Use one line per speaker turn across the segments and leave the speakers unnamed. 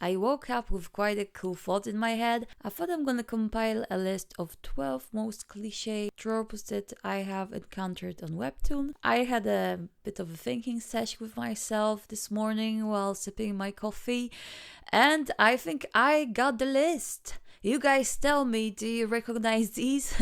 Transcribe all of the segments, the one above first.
I woke up with quite a cool thought in my head. I thought I'm gonna compile a list of 12 most cliché tropes that I have encountered on WEBTOON. I had a bit of a thinking session with myself this morning while sipping my coffee, and I think I got the list. You guys tell me, do you recognize these?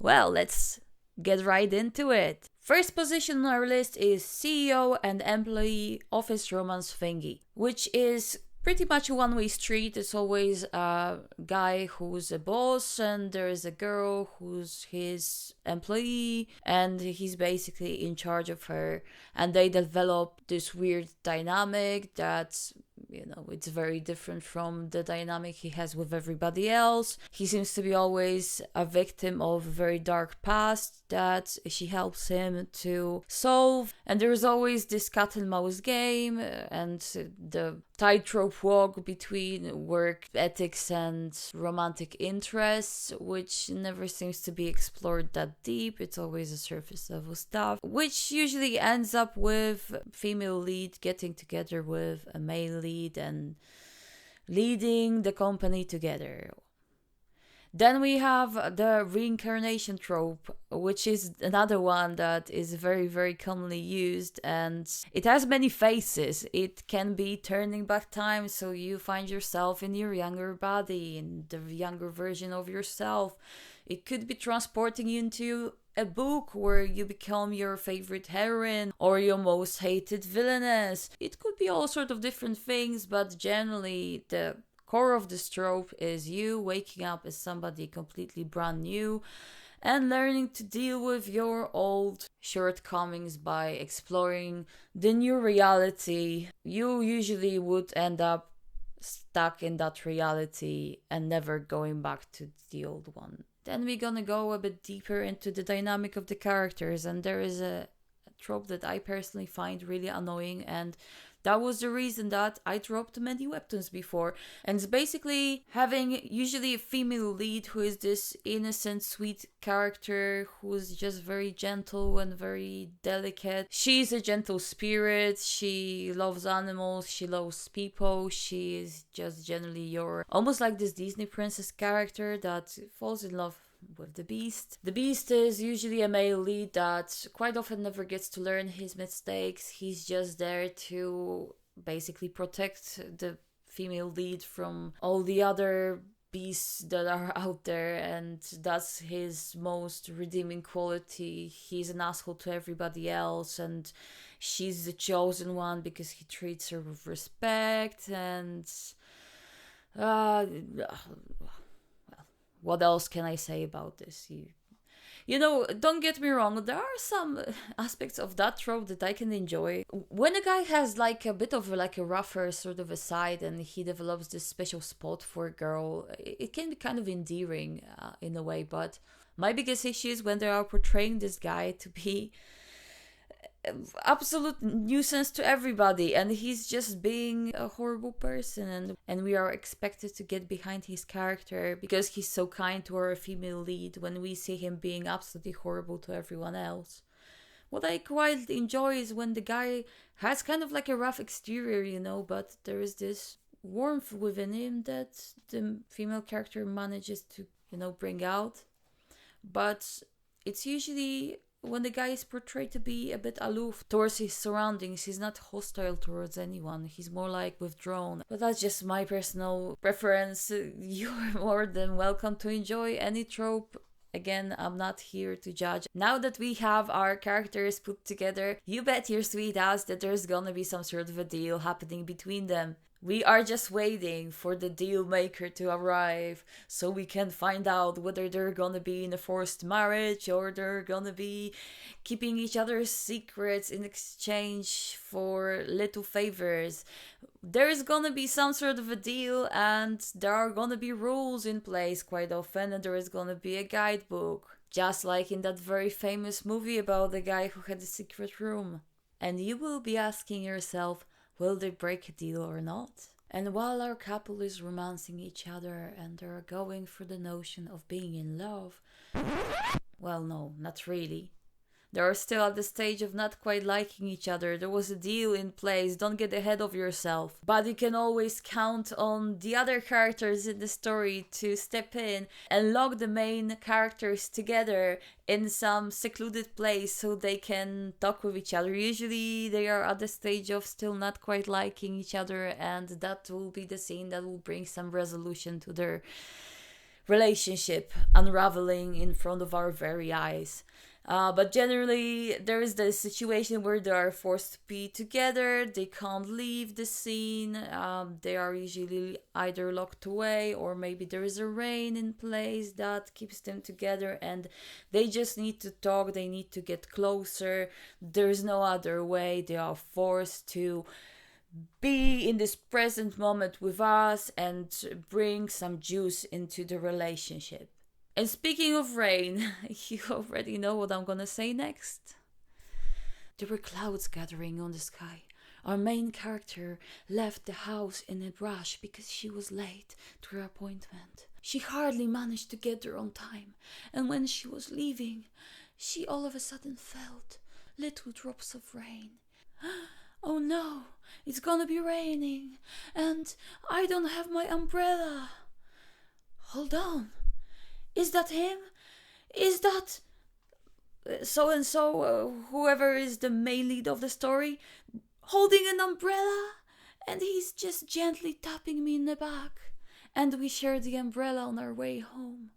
Well, let's get right into it. First position on our list is CEO and employee office romance thingy, which is pretty much a one-way street. It's always a guy who's a boss and there is a girl who's his employee and he's basically in charge of her, and they develop this weird dynamic that, you know, it's very different from the dynamic he has with everybody else. He seems to be always a victim of a very dark past that she helps him to solve. And there's always this cat and mouse game and the tightrope walk between work ethics and romantic interests, which never seems to be explored that deep. It's always a surface level stuff, which usually ends up with female lead getting together with a male lead and leading the company together. Then we have the reincarnation trope, which is another one that is very, very commonly used, and it has many faces. It can be turning back time, so you find yourself in your younger body, in the younger version of yourself. It could be transporting you into a book where you become your favorite heroine or your most hated villainess. It could be all sorts of different things, but generally the core of this trope is you waking up as somebody completely brand new and learning to deal with your old shortcomings by exploring the new reality. You usually would end up stuck in that reality and never going back to the old one. Then we're gonna go a bit deeper into the dynamic of the characters, and there is a trope that I personally find really annoying, and that was the reason that I dropped many webtoons before. And it's basically having usually a female lead who is this innocent, sweet character who's just very gentle and very delicate. She's a gentle spirit, she loves animals, she loves people, she is just generally your, almost like this Disney princess character that falls in love with the Beast. The Beast is usually a male lead that quite often never gets to learn his mistakes. He's just there to basically protect the female lead from all the other beasts that are out there, and that's his most redeeming quality. He's an asshole to everybody else, and she's the chosen one because he treats her with respect. And what else can I say about this? You know, don't get me wrong, there are some aspects of that trope that I can enjoy. When a guy has like a bit of like a rougher sort of a side and he develops this special spot for a girl, it can be kind of endearing in a way. But my biggest issue is when they are portraying this guy to be absolute nuisance to everybody and he's just being a horrible person, and we are expected to get behind his character because he's so kind to our female lead when we see him being absolutely horrible to everyone else. What I quite enjoy is when the guy has kind of like a rough exterior, you know, but there is this warmth within him that the female character manages to, you know, bring out. But it's usually when the guy is portrayed to be a bit aloof towards his surroundings. He's not hostile towards anyone. He's more like withdrawn. But that's just my personal preference. You're more than welcome to enjoy any trope. Again, I'm not here to judge. Now that we have our characters put together, you bet your sweet ass that there's gonna be some sort of a deal happening between them. We are just waiting for the deal maker to arrive so we can find out whether they're gonna be in a forced marriage or they're gonna be keeping each other's secrets in exchange for little favors. There's gonna be some sort of a deal and there are gonna be rules in place quite often, and there is gonna be a guidebook. Just like in that very famous movie about the guy who had a secret room. And you will be asking yourself, will they break a deal or not? And while our couple is romancing each other and they're going for the notion of being in love, well, no, not really. They are still at the stage of not quite liking each other. There was a deal in place, don't get ahead of yourself. But you can always count on the other characters in the story to step in and lock the main characters together in some secluded place so they can talk with each other. Usually they are at the stage of still not quite liking each other, and that will be the scene that will bring some resolution to their relationship unraveling in front of our very eyes. But generally, there is the situation where they are forced to be together, they can't leave the scene, they are usually either locked away or maybe there is a rein in place that keeps them together and they just need to talk, they need to get closer, there's no other way, they are forced to be in this present moment with us and bring some juice into the relationship. And speaking of rain, you already know what I'm gonna say next. There were clouds gathering on the sky. Our main character left the house in a rush because she was late to her appointment. She hardly managed to get there on time, and when she was leaving, she all of a sudden felt little drops of rain. Oh no, it's gonna be raining, and I don't have my umbrella. Hold on. Is that him? Is that so-and-so, whoever is the main lead of the story, holding an umbrella? And he's just gently tapping me in the back. And we share the umbrella on our way home.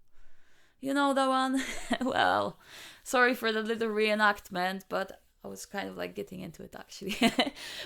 You know the one? Well, sorry for the little reenactment, but I was kind of like getting into it actually.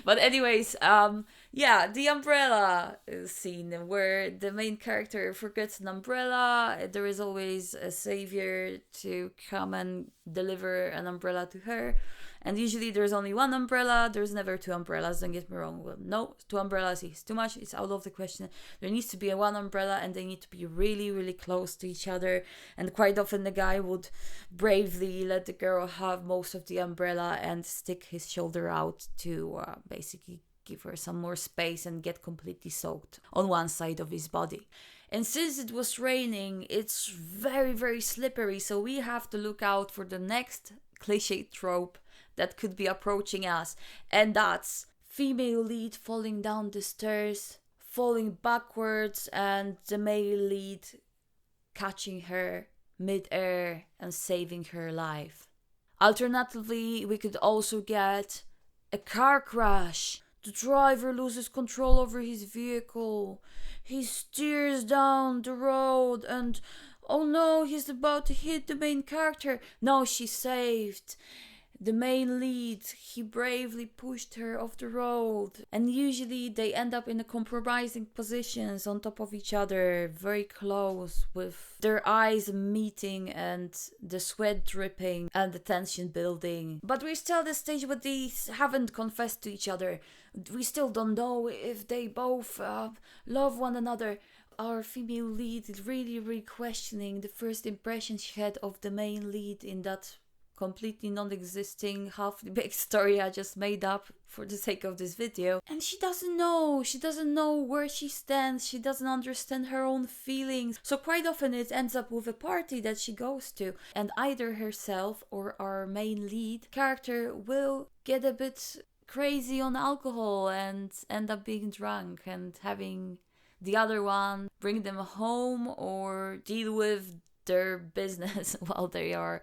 But anyways, the umbrella scene where the main character forgets an umbrella. There is always a savior to come and deliver an umbrella to her. And usually there's only one umbrella. There's never two umbrellas, don't get me wrong. Well, no, two umbrellas is too much. It's out of the question. There needs to be one umbrella and they need to be really, really close to each other. And quite often the guy would bravely let the girl have most of the umbrella and stick his shoulder out to basically give her some more space and get completely soaked on one side of his body. And since it was raining, it's very, very slippery. So we have to look out for the next cliché trope that could be approaching us, and that's female lead falling down the stairs, falling backwards, and the male lead catching her mid-air and saving her life. Alternatively, we could also get a car crash. The driver loses control over his vehicle. He steers down the road and oh no, he's about to hit the main character. No, she's saved. The main lead, he bravely pushed her off the road. And usually they end up in a compromising positions on top of each other, very close, with their eyes meeting and the sweat dripping and the tension building. But we're still at the stage where they haven't confessed to each other. We still don't know if they both love one another. Our female lead is really, really questioning the first impression she had of the main lead in that completely non-existing half-baked story I just made up for the sake of this video. And she doesn't know where she stands, she doesn't understand her own feelings. So quite often it ends up with a party that she goes to, and either herself or our main lead character will get a bit crazy on alcohol and end up being drunk and having the other one bring them home or deal with their business while they are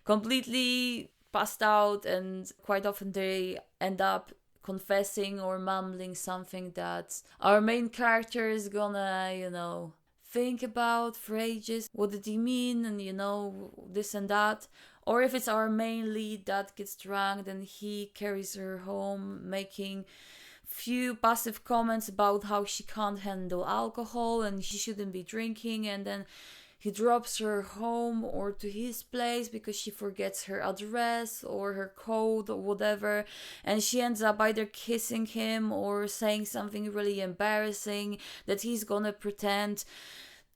completely passed out, and quite often they end up confessing or mumbling something that our main character is gonna, think about for ages. What did he mean? And this and that. Or if it's our main lead that gets drunk, then he carries her home, making few passive comments about how she can't handle alcohol and she shouldn't be drinking, and then he drops her home or to his place because she forgets her address or her code or whatever, and she ends up either kissing him or saying something really embarrassing that he's gonna pretend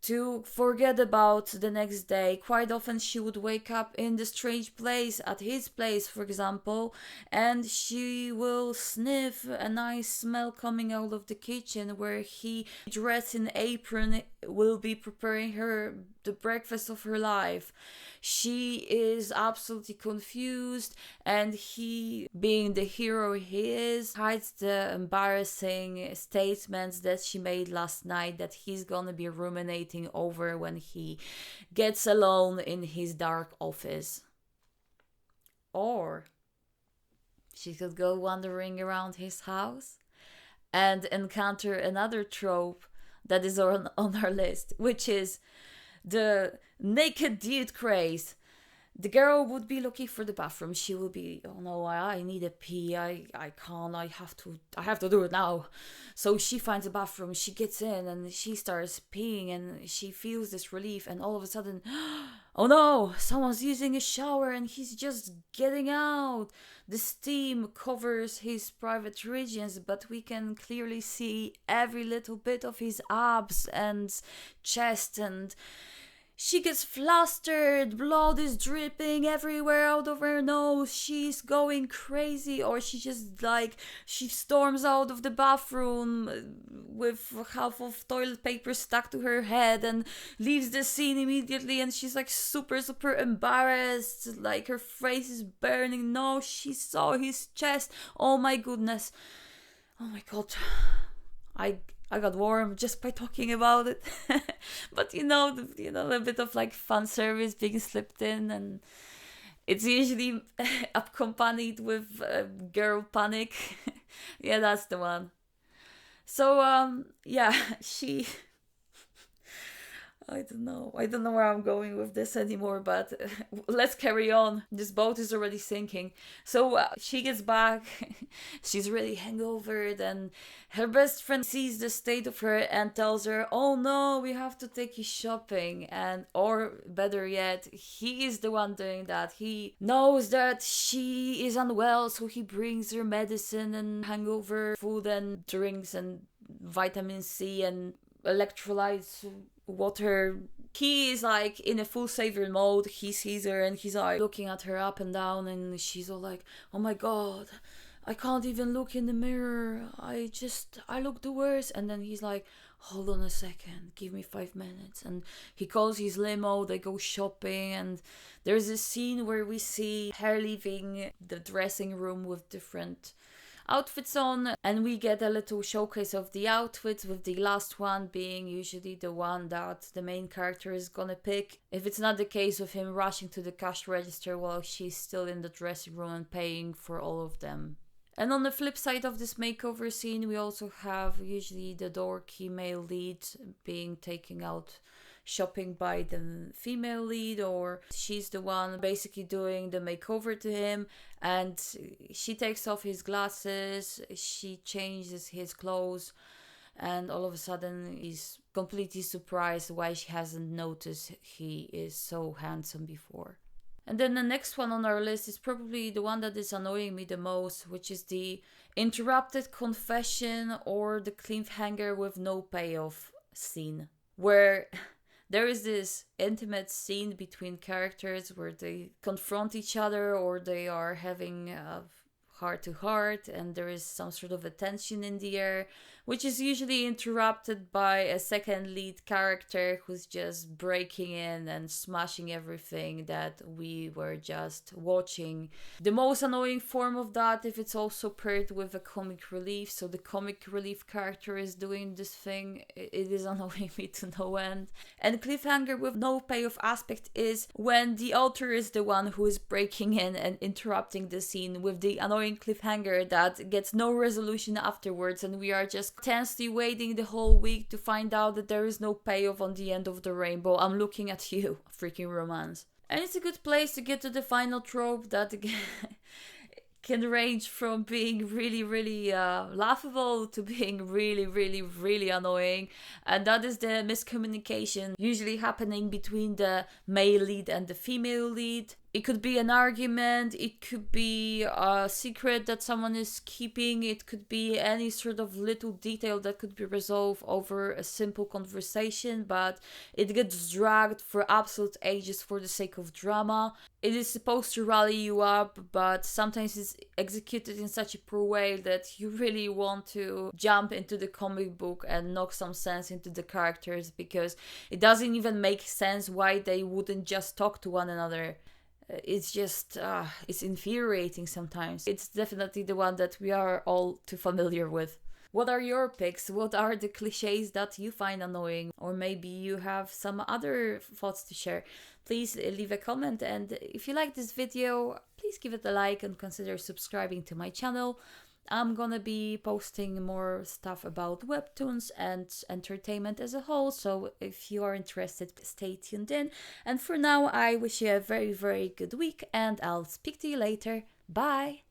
to forget about the next day. Quite often she would wake up in the strange place, at his place for example, and she will sniff a nice smell coming out of the kitchen where he dressed in apron will be preparing her the breakfast of her life. She is absolutely confused, and he, being the hero he is, hides the embarrassing statements that she made last night that he's gonna be ruminating over when he gets alone in his dark office. Or she could go wandering around his house and encounter another trope that is on our list, which is the naked dude craze. The girl would be looking for the bathroom. She will be, oh no, I need a pee. I can't. I have to do it now. So she finds a bathroom. She gets in and she starts peeing, and she feels this relief. And all of a sudden, oh no, someone's using a shower and he's just getting out. The steam covers his private regions, but we can clearly see every little bit of his abs and chest, and she gets flustered, blood is dripping everywhere out of her nose, she's going crazy, or she just she storms out of the bathroom with half of toilet paper stuck to her head and leaves the scene immediately, and she's super embarrassed, her face is burning. No, she saw his chest. Oh my goodness. Oh my god. I got warm just by talking about it. But a bit of fan service being slipped in, and it's usually accompanied with girl panic. Yeah, that's the one. So she I don't know where I'm going with this anymore, but let's carry on. This boat is already sinking. So she gets back. She's really hangovered, and her best friend sees the state of her and tells her, oh no, we have to take you shopping. And, or better yet, he is the one doing that. He knows that she is unwell, so he brings her medicine and hangover food and drinks and vitamin C and electrolytes, water. He is in a full savior mode. He sees her and he's looking at her up and down, and she's all oh my god, I can't even look in the mirror. I look the worst. And then he's hold on a second, give me 5 minutes. And he calls his limo, they go shopping, and there's a scene where we see her leaving the dressing room with different outfits on, and we get a little showcase of the outfits, with the last one being usually the one that the main character is gonna pick, if it's not the case of him rushing to the cash register while she's still in the dressing room and paying for all of them. And on the flip side of this makeover scene, we also have usually the dorky male lead being taken out shopping by the female lead, or she's the one basically doing the makeover to him, and she takes off his glasses, she changes his clothes, and all of a sudden he's completely surprised why she hasn't noticed he is so handsome before. And then the next one on our list is probably the one that is annoying me the most, which is the interrupted confession or the cliffhanger with no payoff scene, where there is this intimate scene between characters where they confront each other, or they are having a heart-to-heart, and there is some sort of a tension in the air, which is usually interrupted by a second lead character who's just breaking in and smashing everything that we were just watching. The most annoying form of that, if it's also paired with a comic relief, so the comic relief character is doing this thing, it is annoying me to no end. And cliffhanger with no payoff aspect is when the author is the one who is breaking in and interrupting the scene with the annoying cliffhanger that gets no resolution afterwards, and we are just tensely waiting the whole week to find out that there is no payoff on the end of the rainbow. I'm looking at you, freaking romance. And it's a good place to get to the final trope that can range from being really laughable to being really annoying, and that is the miscommunication usually happening between the male lead and the female lead. It could be an argument, it could be a secret that someone is keeping, it could be any sort of little detail that could be resolved over a simple conversation, but it gets dragged for absolute ages for the sake of drama. It is supposed to rally you up, but sometimes it's executed in such a poor way that you really want to jump into the comic book and knock some sense into the characters, because it doesn't even make sense why they wouldn't just talk to one another. It's just, it's infuriating sometimes. It's definitely the one that we are all too familiar with. What are your picks? What are the cliches that you find annoying? Or maybe you have some other thoughts to share. Please leave a comment, and if you like this video, please give it a like and consider subscribing to my channel. I'm gonna be posting more stuff about webtoons and entertainment as a whole, so if you are interested, stay tuned in. And for now, I wish you a very, very good week, and I'll speak to you later. Bye!